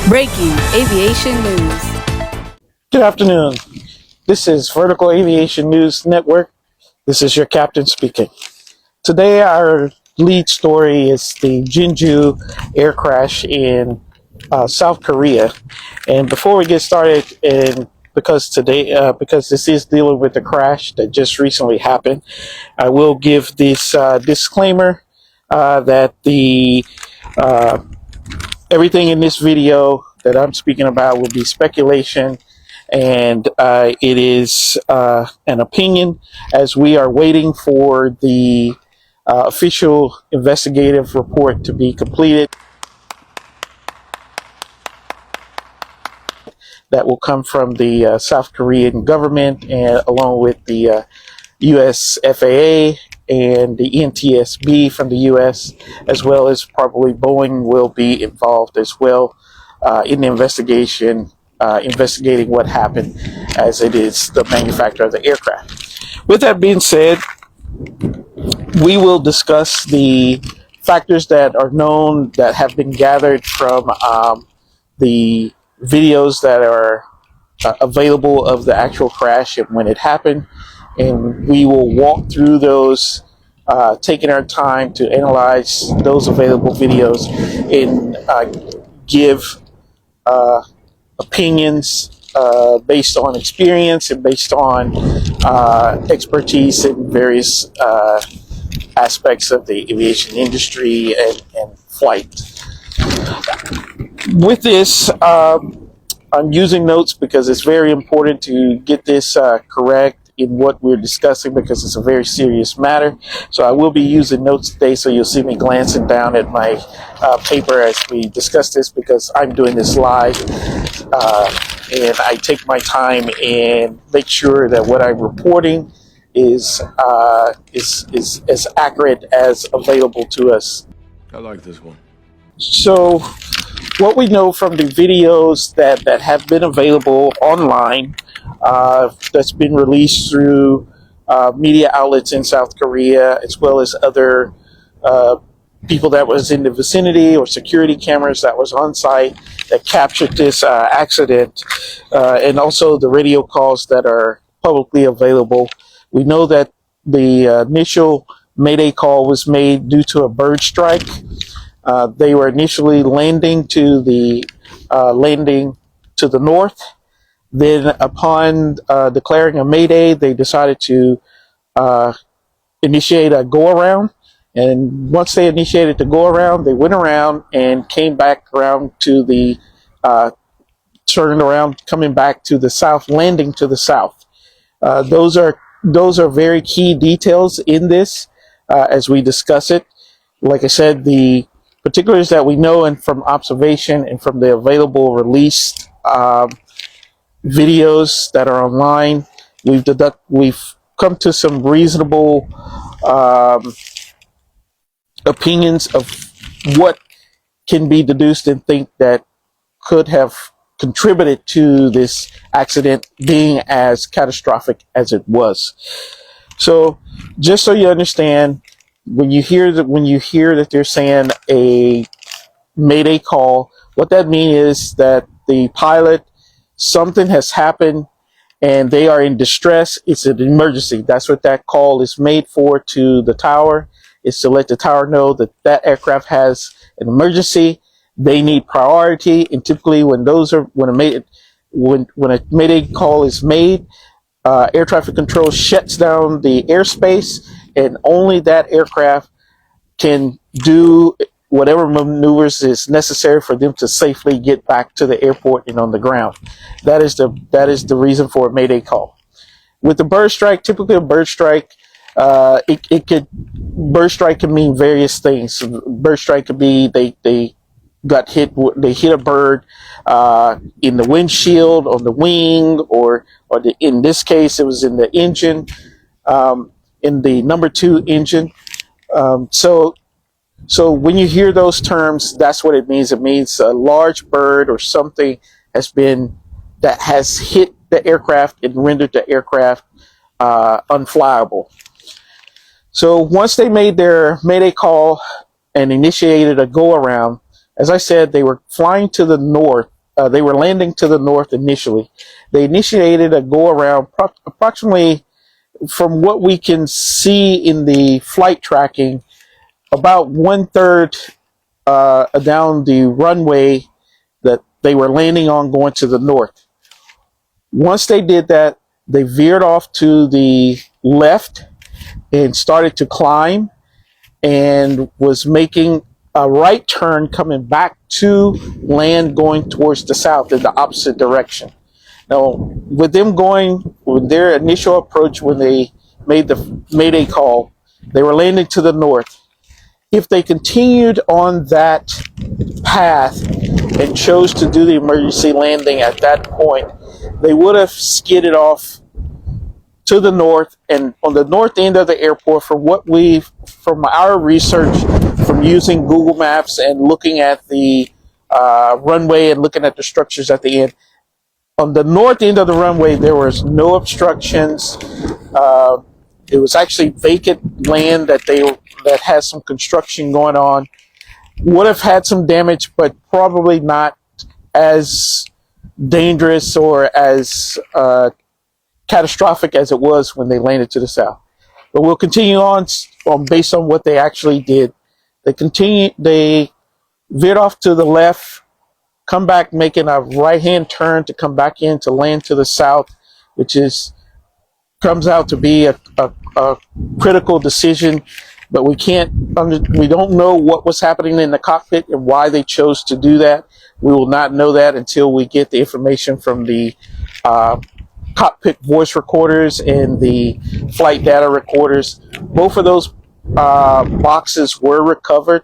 Breaking aviation news. Good afternoon. This is Vertical Aviation News Network. This is your captain speaking. Today our lead story is the Jeju air crash in South Korea. And before we get started, and because this is dealing with the crash that just recently happened, I will give this disclaimer that the everything in this video that I'm speaking about will be speculation, and it is an opinion as we are waiting for the official investigative report to be completed. That will come from the South Korean government, and along with the US FAA and the NTSB from the US, as well as probably Boeing will be involved as well in the investigation, investigating what happened, as it is the manufacturer of the aircraft. With that being said, we will discuss the factors that are known, that have been gathered from the videos that are available of the actual crash and when it happened, and we will walk through those, taking our time to analyze those available videos and give opinions based on experience and based on expertise in various aspects of the aviation industry and flight. With this, I'm using notes because it's very important to get this correct in what we're discussing, because it's a very serious matter. So I will be using notes today, so you'll see me glancing down at my paper as we discuss this, because I'm doing this live, and I take my time and make sure that what I'm reporting is as accurate as available to us. I like this one. So what we know from the videos that have been available online, that's been released through media outlets in South Korea, as well as other people that was in the vicinity, or security cameras that was on site that captured this accident, and also the radio calls that are publicly available. We know that the initial Mayday call was made due to a bird strike. They were initially landing to the north. Then, upon declaring a Mayday, they decided to initiate a go-around. And once they initiated the go-around, they went around and came back around to the turned around, coming back to the south, landing to the south. Those are very key details in this as we discuss it. Like I said, the particulars that we know and from observation and from the available released videos that are online, we've come to some reasonable opinions of what can be deduced and think that could have contributed to this accident being as catastrophic as it was. So just so you understand, when you hear that they're saying a Mayday call, what that means is that the pilot, something has happened and they are in distress. It's an emergency. That's what that call is made for to the tower, is to let the tower know that that aircraft has an emergency. They need priority, and typically when a Mayday call is made, air traffic control shuts down the airspace, and only that aircraft can do whatever maneuvers is necessary for them to safely get back to the airport and on the ground. That is the reason for a Mayday call. With the bird strike, typically a bird strike, bird strike can mean various things. Bird strike could be they hit a bird in the windshield, on the wing, or in this case it was in the engine, in the number 2 engine. So when you hear those terms, that's what it means. It means a large bird or something that has hit the aircraft and rendered the aircraft unflyable. So once they made their Mayday call and initiated a go-around, as I said, they were flying to the north they were landing to the north initially. They initiated a go around approximately, from what we can see in the flight tracking, about 1/3 down the runway that they were landing on, going to the north. Once they did that, they veered off to the left and started to climb, and was making a right turn coming back to land, going towards the south in the opposite direction. Now, with them going, with their initial approach, when they made the Mayday call, they were landing to the north. If they continued on that path and chose to do the emergency landing at that point, they would have skidded off to the north, and on the north end of the airport, from our research, from using Google Maps and looking at the runway and looking at the structures at the end, on the north end of the runway, there was no obstructions. It was actually vacant land that has some construction going on. Would have had some damage, but probably not as dangerous or as catastrophic as it was when they landed to the south. But we'll continue on based on what they actually did. They veered off to the left, come back making a right-hand turn to come back in to land to the south, which comes out to be a critical decision. But we don't know what was happening in the cockpit and why they chose to do that. We will not know that until we get the information from the cockpit voice recorders and the flight data recorders. Both of those boxes were recovered.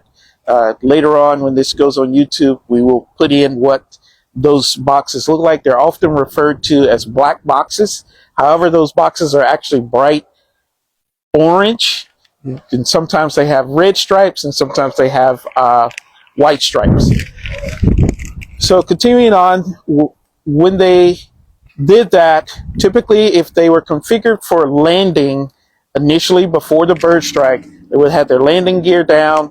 Later on, when this goes on YouTube, we will put in what those boxes look like. They're often referred to as black boxes. However, those boxes are actually bright orange, and sometimes they have red stripes, and sometimes they have white stripes. So continuing on, when they did that, typically if they were configured for landing initially before the bird strike, they would have their landing gear down.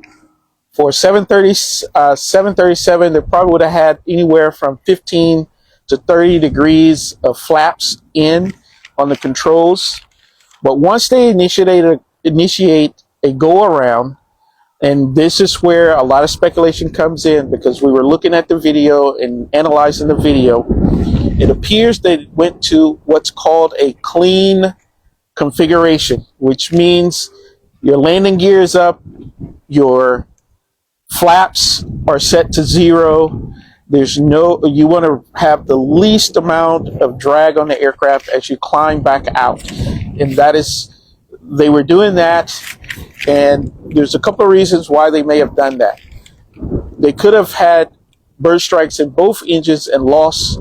For 737, they probably would have had anywhere from 15 to 30 degrees of flaps in on the controls. But once they initiate a go around, and this is where a lot of speculation comes in, because we were looking at the video and analyzing the video, it appears they went to what's called a clean configuration, which means your landing gear is up, your flaps are set to 0. You want to have the least amount of drag on the aircraft as you climb back out. And they were doing that, and there's a couple of reasons why they may have done that. They could have had bird strikes in both engines and lost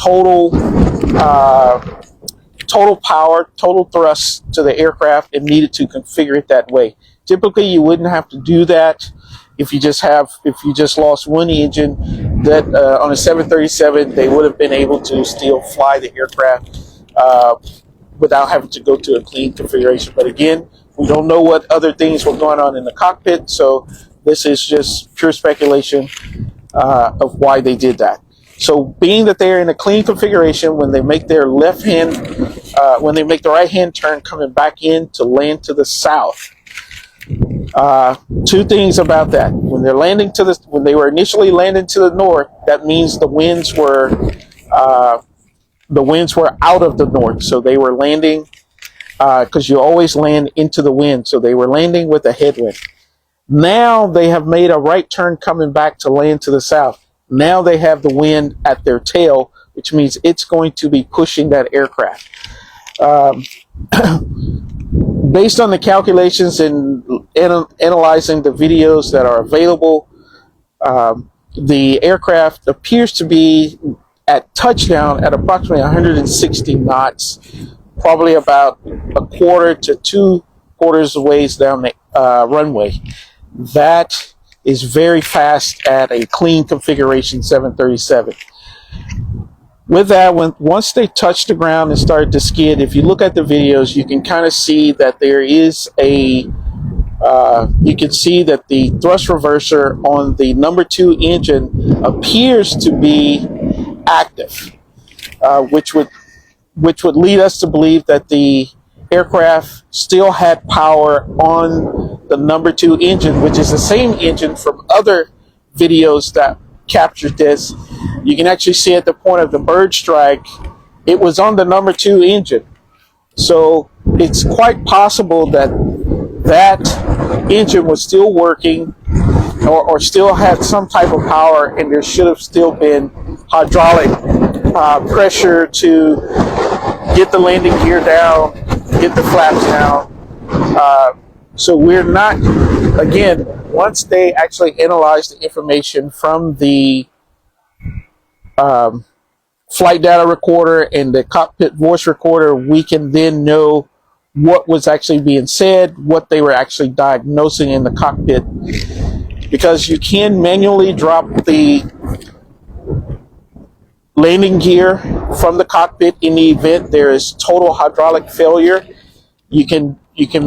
total power, total thrust to the aircraft, and needed to configure it that way. Typically, you wouldn't have to do that if you just lost one engine. That on a 737, they would have been able to still fly the aircraft without having to go to a clean configuration. But again, we don't know what other things were going on in the cockpit, so this is just pure speculation of why they did that. So being that they're in a clean configuration, when they make their when they make the right-hand turn coming back in to land to the south, two things about that. When they were initially landing to the north, that means the winds were out of the north, so they were landing, because you always land into the wind, so they were landing with a headwind. Now they have made a right turn coming back to land to the south. Now they have the wind at their tail, which means it's going to be pushing that aircraft. Based on the calculations and analyzing the videos that are available, the aircraft appears to be at touchdown at approximately 160 knots, probably about a quarter to 2/4 ways down the runway. That is very fast at a clean configuration 737. With that, once they touched the ground and started to skid, if you look at the videos, you can kind of see that there is you can see that the thrust reverser on the number 2 engine appears to be active, which would lead us to believe that the aircraft still had power on the number 2 engine, which is the same engine from other videos that captured this. You can actually see at the point of the bird strike, it was on the number 2 engine. So it's quite possible that that engine was still working, or still had some type of power, and there should have still been hydraulic pressure to get the landing gear down, get the flaps down. So we're not, again, once they actually analyze the information from the flight data recorder and the cockpit voice recorder, we can then know what was actually being said, what they were actually diagnosing in the cockpit. Because you can manually drop the landing gear from the cockpit in the event there is total hydraulic failure. You can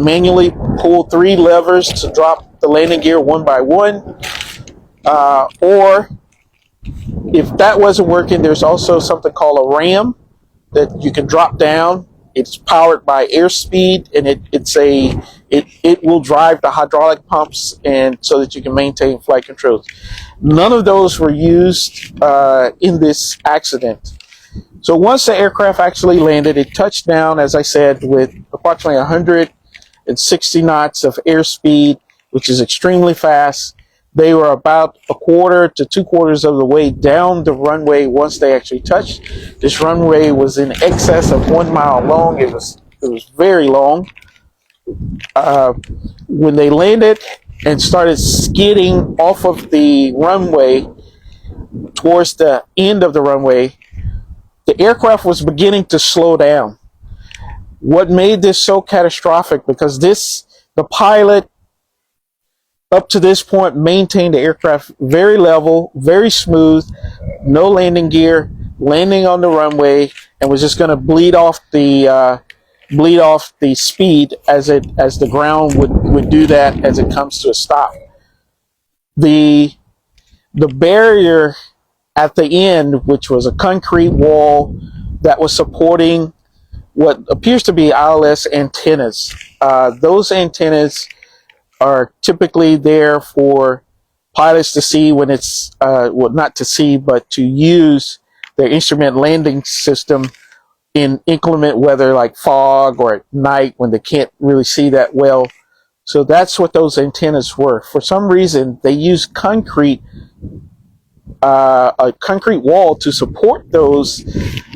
manually pull 3 levers to drop the landing gear one by one. Or if that wasn't working, there's also something called a ram that you can drop down. It's powered by airspeed, and it will drive the hydraulic pumps, and so that you can maintain flight controls. None of those were used in this accident. So once the aircraft actually landed, it touched down, as I said, with approximately 160 knots of airspeed, which is extremely fast. They were about a quarter to 2/4 of the way down the runway once they actually touched. This runway was in excess of 1 mile long. It was very long. When they landed and started skidding off of the runway towards the end of the runway, the aircraft was beginning to slow down. What made this so catastrophic, because the pilot up to this point maintained the aircraft very level, very smooth, no landing gear, landing on the runway, and was just going to bleed off the speed as the ground would do that as it comes to a stop. The barrier at the end, which was a concrete wall that was supporting what appears to be ILS antennas. Those antennas are typically there for pilots to see when it's, well, not to see, but to use their instrument landing system in inclement weather like fog or at night when they can't really see that well. So that's what those antennas were. For some reason, they use a concrete wall to support those.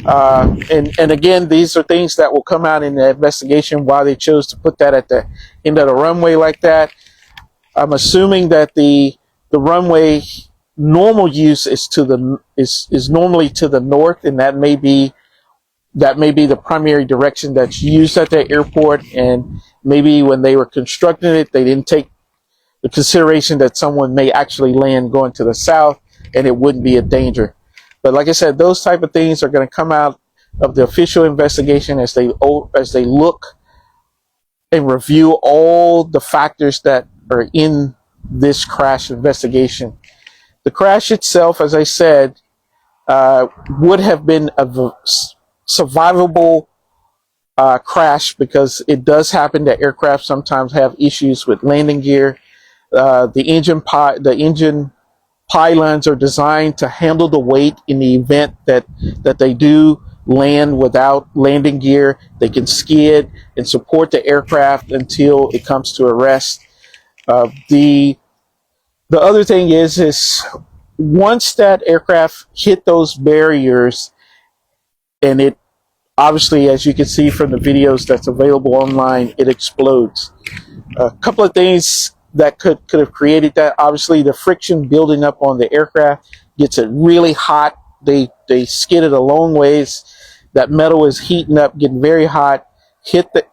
And again, these are things that will come out in the investigation why they chose to put that at the end of the runway like that. I'm assuming that the runway normal use is normally to the north, and that may be the primary direction that's used at the airport. And maybe when they were constructing it, they didn't take the consideration that someone may actually land going to the south, and it wouldn't be a danger. But like I said, those type of things are going to come out of the official investigation as they look and review all the factors that are in this crash investigation. The crash itself, as I said, would have been a survivable crash, because it does happen that aircraft sometimes have issues with landing gear. The engine pylons are designed to handle the weight in the event that they do land without landing gear. They can skid and support the aircraft until it comes to a rest. The other thing is once that aircraft hit those barriers, and it obviously, as you can see from the videos that's available online, it explodes. A couple of things that could have created that. Obviously, the friction building up on the aircraft gets it really hot. They skidded a long ways. That metal is heating up, getting very hot. Hit the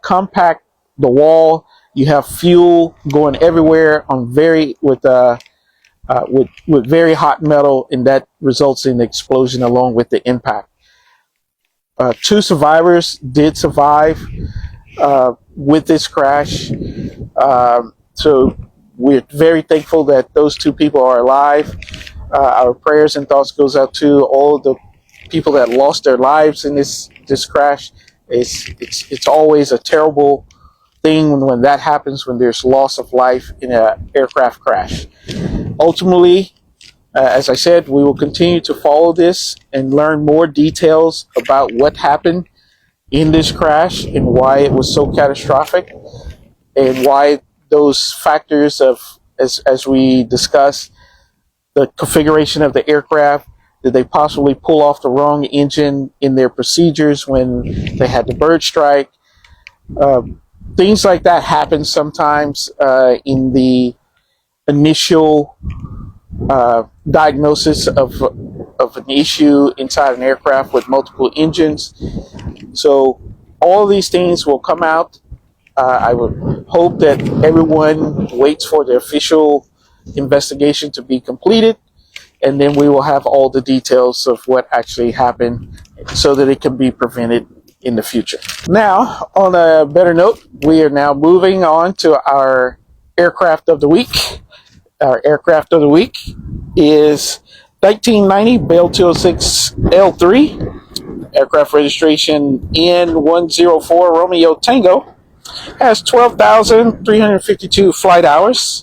wall. You have fuel going everywhere on with very hot metal, and that results in the explosion along with the impact. 2 survivors did survive with this crash. So we're very thankful that those 2 people are alive. Our prayers and thoughts goes out to all the people that lost their lives in this crash. It's always a terrible thing when that happens, when there's loss of life in an aircraft crash. Ultimately, as I said, we will continue to follow this and learn more details about what happened in this crash and why it was so catastrophic, and why those factors of, as we discussed, the configuration of the aircraft. Did they possibly pull off the wrong engine in their procedures when they had the bird strike? Things like that happen sometimes in the initial diagnosis of an issue inside an aircraft with multiple engines. So all these things will come out. I would hope that everyone waits for the official investigation to be completed, and then we will have all the details of what actually happened so that it can be prevented in the future. Now, on a better note, we are now moving on to our aircraft of the week. Our aircraft of the week is 1990 Bell 206L3, aircraft registration N104 Romeo Tango. Has 12,352 flight hours.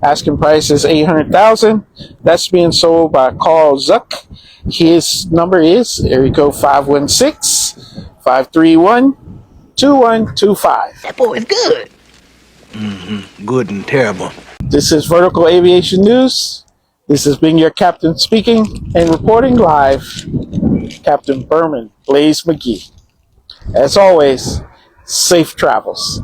Asking price is $800,000. That's being sold by Carl Zuck. His number is area code 516-531-2125. That boy is good. Good and terrible. This is Vertical Aviation News. This has been your captain speaking and reporting live, Captain Bermun, Blaze McGhee. As always, safe travels.